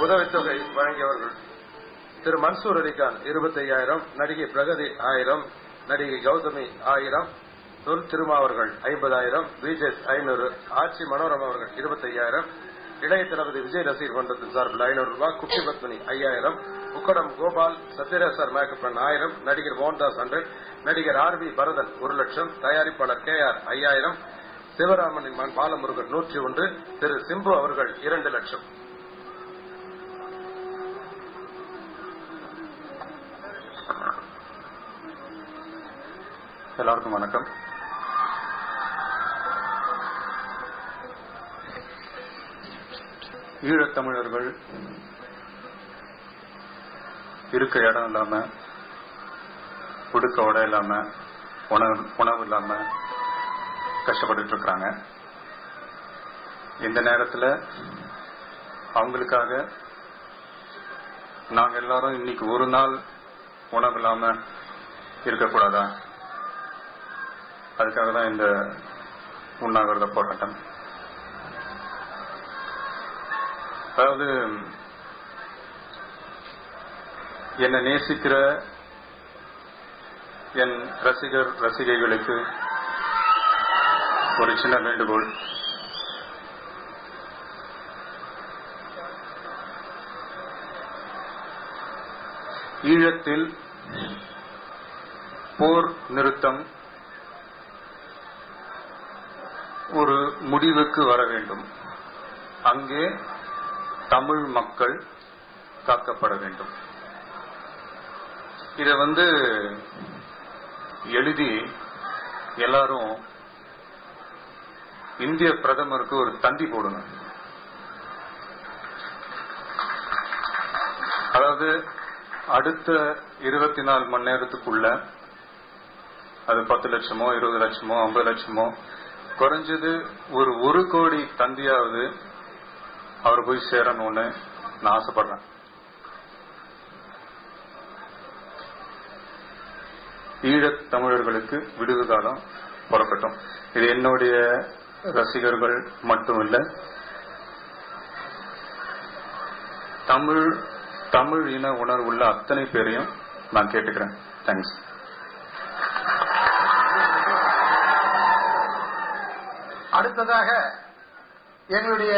உதவித்தொகை வழங்கியவர்கள் திரு மன்சூர் அலிகான் 25,000, நடிகை பிரகதி 1000, நடிகை கௌதமி 1000, தொல் திருமா அவர்கள் 50,000, விஜேஸ் 500, ஆட்சி மனோரமா அவர்கள் 25,000, இளைய தளபதி விஜய் ரசிகர் மன்றத்தின் சார்பில் 500 ரூபாய், குட்டி பத்மினி 5000, உக்கடம் கோபால், சத்யராஜ் மேக்கப்பன் 1000, நடிகர் மோகன்தாஸ் 100, நடிகர் RB பரதன் 1 லட்சம், தயாரிப்பாளர் KR 5000, சிவராமனின் மகன் பாலமுருகன் 101, திரு சிம்பு அவர்கள் 2 லட்சம். எல்லாருக்கும் வணக்கம். ஈழத்தமிழர்கள் இருக்க இடம் இல்லாம, உடுக்க உடை இல்லாம, உணவு இல்லாம கஷ்டப்பட்டு இருக்கிறாங்க. இந்த நேரத்தில் அவங்களுக்காக நாங்க எல்லாரும் இன்னைக்கு ஒரு நாள் உணவு இல்லாம இருக்கக்கூடாதா? அதுக்காக தான் இந்த உண்ணாவிரத போராட்டம். அதாவது என்னை நேசிக்கிற என் ரசிகைகளுக்கு ஒரு சின்ன வேண்டுகோள். ஈழத்தில் போர் நிறுத்தம் ஒரு முடிவுக்கு வர வேண்டும். அங்கே தமிழ் மக்கள் காக்கப்பட வேண்டும். இதை எழுதி எல்லாரும் இந்திய பிரதமருக்கு ஒரு தந்தி போடுங்க. அதாவது அடுத்த 24 மணி நேரத்துக்குள்ள அது 10 லட்சமோ 20 லட்சமோ 50 லட்சமோ குறைஞ்சது ஒரு 1 கோடி தந்தியாவது அவர் போய் சேரணும்னு நான் ஆசைப்படுறேன். ஈழத் தமிழர்களுக்கு விடுவு காலம் புறப்பட்டோம். இது என்னுடைய ரசிகர்கள் மட்டும் இல்ல, தமிழ் இன உணர்வுள்ள அத்தனை பேரையும் நான் கேட்டுக்கிறேன். தேங்க்ஸ். அடுத்ததாக எங்களுடைய